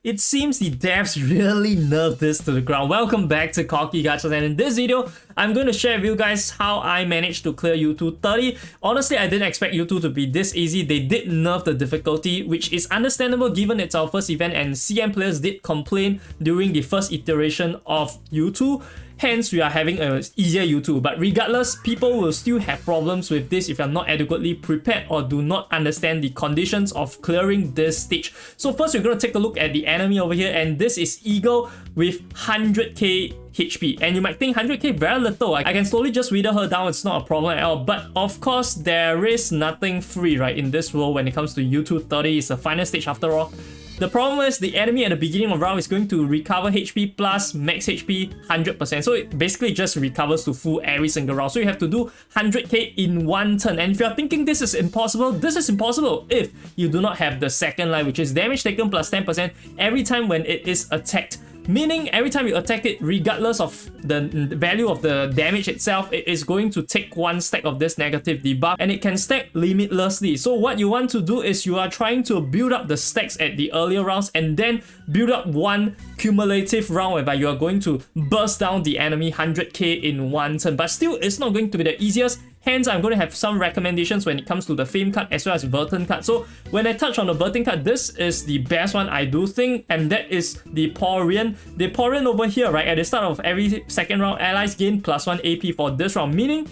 It seems the devs really nerfed this to the ground. Welcome back to Cocky Gachas, and in this video, I'm going to share with you guys how I managed to clear UTTU. Honestly, I didn't expect UTTU to be this easy. They did nerf the difficulty, which is understandable given it's our first event and CM players did complain during the first iteration of UTTU. Hence, we are having an easier UTTU. But regardless, people will still have problems with this if you're not adequately prepared or do not understand the conditions of clearing this stage. So first, we're going to take a look at the enemy over here, and this is Eagle with 100k HP. And you might think 100k very little. I can slowly just wither her down, it's not a problem at all. But of course, there is nothing free, right, in this world when it comes to UTTU. It's the final stage after all. The problem is the enemy at the beginning of round is going to recover HP plus max HP 100%. So it basically just recovers to full every single round. So you have to do 100k in one turn. And if you're thinking this is impossible if you do not have the second line, which is damage taken plus 10% every time when it is attacked. Meaning every time you attack it, regardless of the value of the damage itself, it is going to take one stack of this negative debuff, and it can stack limitlessly. So what you want to do is you are trying to build up the stacks at the earlier rounds and then build up one cumulative round whereby you are going to burst down the enemy 100k in one turn. But still, it's not going to be the easiest. Hence, I'm going to have some recommendations when it comes to the Fame card as well as Vertin card. So when I touch on the Vertin card, this is the best one I do think, and that is the Porian. The Porian over here, right, at the start of every second round, allies gain +1 AP for this round, meaning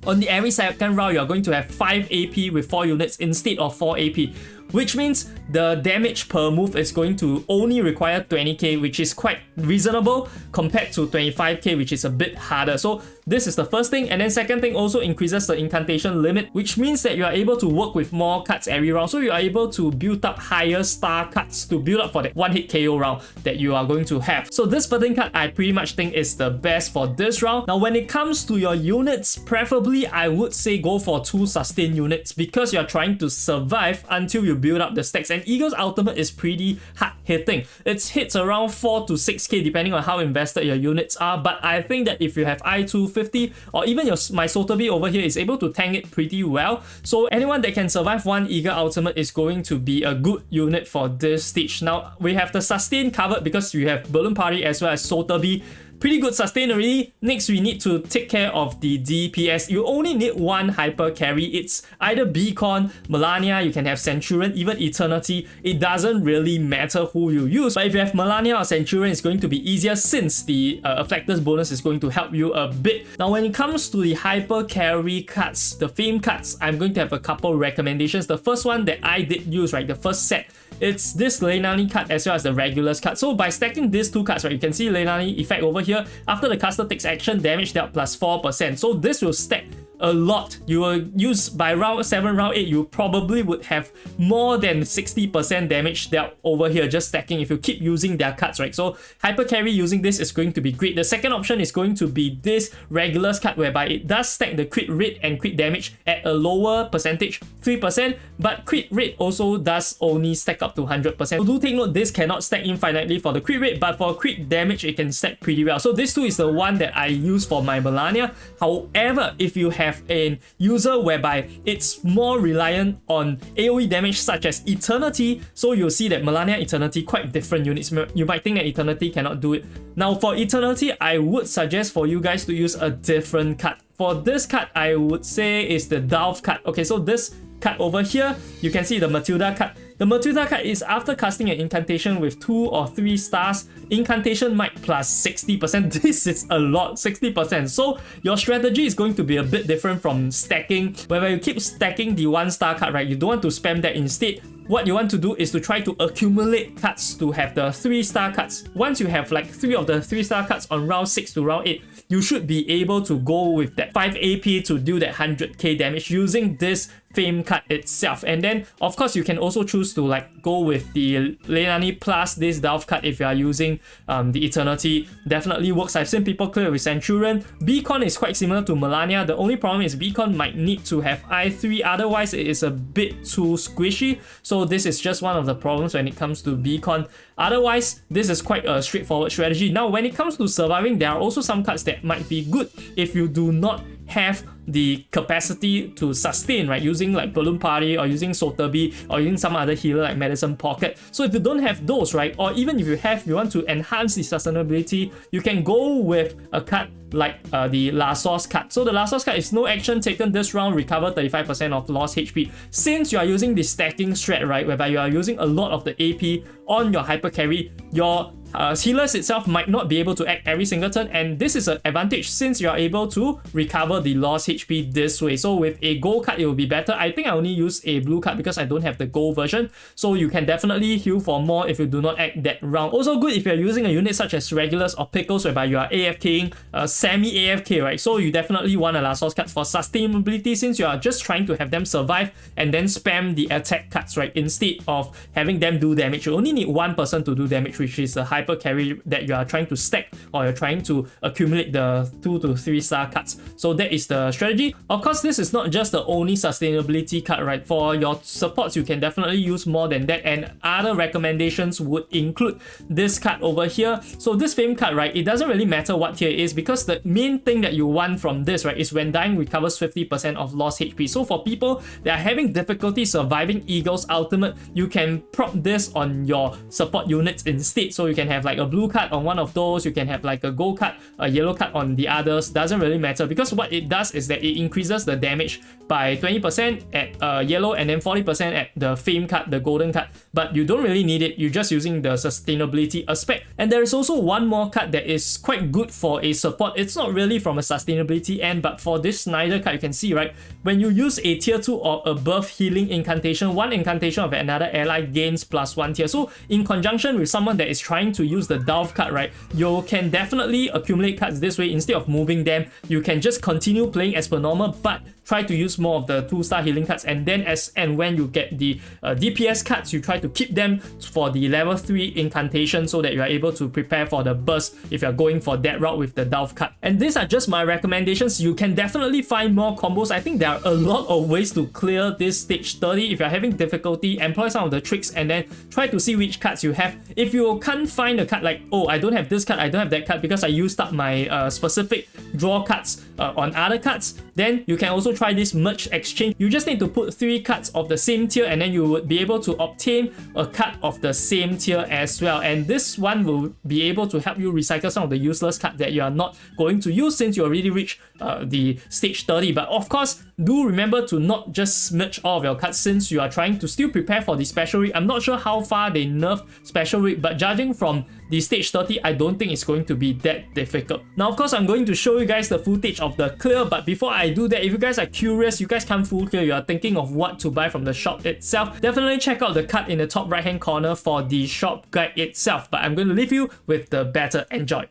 on every second round, you're going to have 5 AP with 4 units instead of 4 AP. Which means the damage per move is going to only require 20k, which is quite reasonable compared to 25k, which is a bit harder. So this is the first thing. And then second thing, also increases the incantation limit, which means that you are able to work with more cards every round. So you are able to build up higher star cards to build up for that one hit KO round that you are going to have. So this Vertin card I pretty much think is the best for this round. Now when it comes to your units, preferably I would say go for 2 sustain units because you're trying to survive until you build up the stacks. And Eagle's ultimate is pretty hard hitting. It hits around 4 to 6k depending on how invested your units are. But I think that if you have I-250 or even my Sotheby over here is able to tank it pretty well. So anyone that can survive one Eagle ultimate is going to be a good unit for this stage. Now we have the sustain covered because we have Balloon Party as well as Sotheby. Pretty good sustain already. Next, we need to take care of the DPS. You only need one Hypercarry. It's either Beacon, Melania, you can have Centurion, even Eternity. It doesn't really matter who you use. But if you have Melania or Centurion, it's going to be easier since the Afflectus bonus is going to help you a bit. Now, when it comes to the Hypercarry cards, the Fame cards, I'm going to have a couple recommendations. The first one that I did use, right, the first set, it's this Leilani card as well as the Regulars card. So by stacking these two cards, right, you can see Leilani effect over here. After the caster takes action, damage dealt +4%. So this will stack a lot. You will use by round 7, round 8, you probably would have more than 60% damage dealt over here just stacking if you keep using their cards, right? So Hypercarry using this is going to be great. The second option is going to be this Regulars card whereby it does stack the crit rate and crit damage at a lower percentage, 3%, but crit rate also does only stack up to 100%. So do take note, this cannot stack infinitely for the crit rate, but for crit damage, it can stack pretty well. So this two is the one that I use for my Melania. However, if you have a user whereby it's more reliant on AoE damage such as Eternity, so you'll see that Melania, Eternity, quite different units. You might think that Eternity cannot do it. Now for Eternity, I would suggest for you guys to use a different card. For this card, I would say is the Dove card. Okay, so this card over here, you can see the Matilda card. The Matilda card is after casting an incantation with 2 or 3 stars, incantation might plus 60%. This is a lot, 60%. So your strategy is going to be a bit different from stacking, where you keep stacking the 1-star card, right? You don't want to spam that. Instead, what you want to do is to try to accumulate cards to have the 3-star cards. Once you have like 3 of the 3-star cards on round 6 to round 8, you should be able to go with that 5 AP to do that 100k damage using this Fame card itself. And then of course you can also choose to like go with the Leilani plus this Dove card if you are using the Eternity. Definitely works. I've seen people clear with Centurion. Beacon is quite similar to Melania. The only problem is Beacon might need to have I3, otherwise it is a bit too squishy. So this is just one of the problems when it comes to Beacon. Otherwise, this is quite a straightforward strategy. Now when it comes to surviving, there are also some cards that might be good if you do not have the capacity to sustain, right? Using like Balloon Party or using Sotheby or using some other healer like Medicine Pocket. So if you don't have those, right, or even if you want to enhance the sustainability, you can go with a card like the Lassos card. So the Lassos card is no action taken this round, recover 35% of lost HP. Since you are using the stacking strat, right, whereby you are using a lot of the AP on your Hypercarry, your healers itself might not be able to act every single turn, and this is an advantage since you are able to recover the lost HP this way. So with a gold card, it will be better. I think I only use a blue card because I don't have the gold version, so you can definitely heal for more if you do not act that round. Also good if you're using a unit such as Regulars or Pickles, whereby you are AFKing, semi-AFK, right? So you definitely want a Lassos card for sustainability since you are just trying to have them survive and then spam the attack cards, right? Instead of having them do damage. You only need one person to do damage, which is the Hypercarry that you are trying to stack, or you're trying to accumulate the 2 to 3 star cards. So that is the strategy. Of course, this is not just the only sustainability card, right? For your supports, you can definitely use more than that, and other recommendations would include this card over here. So this Fame card, right, it doesn't really matter what tier it is because the main thing that you want from this, right, is when dying recovers 50% of lost HP. So for people that are having difficulty surviving Eagle's ultimate, you can prop this on your support units instead. So you can have like a blue card on one of those, you can have like a gold card, a yellow card on the others. Doesn't really matter because what it does is that it increases the damage by 20% at yellow and then 40% at the Fame card, the golden card. But you don't really need it, you're just using the sustainability aspect. And there is also one more card that is quite good for a support. It's not really from a sustainability end, but for this Snyder card, you can see, right, when you use a tier 2 or above healing incantation, one incantation of another ally gains +1 tier. So in conjunction with someone that is trying to use the Dove card, right, you can definitely accumulate cards this way. Instead of moving them, you can just continue playing as per normal, but try to use more of the 2-star healing cards, and then as and when you get the DPS cards, you try to keep them for the level 3 incantation so that you are able to prepare for the burst if you're going for that route with the Dove card. And these are just my recommendations. You can definitely find more combos. I think there are a lot of ways to clear this stage 30. If you're having difficulty, employ some of the tricks and then try to see which cards you have. If you can't find a card like, oh, I don't have this card, I don't have that card because I used up my specific draw cards on other cards, then you can also try this merge exchange. You just need to put 3 cards of the same tier and then you would be able to obtain a card of the same tier as well. And this one will be able to help you recycle some of the useless cards that you are not going to use since you already reached the stage 30. But of course, do remember to not just merge all of your cards since you are trying to still prepare for the special week. I'm not sure how far they nerf special week, but judging from the stage 30, I don't think it's going to be that difficult. Now, of course, I'm going to show you guys the footage of the clear, but before I do that, if you guys are curious, you guys can't full clear, you are thinking of what to buy from the shop itself, definitely check out the card in the top right hand corner for the shop guide itself. But I'm going to leave you with the better. Enjoy.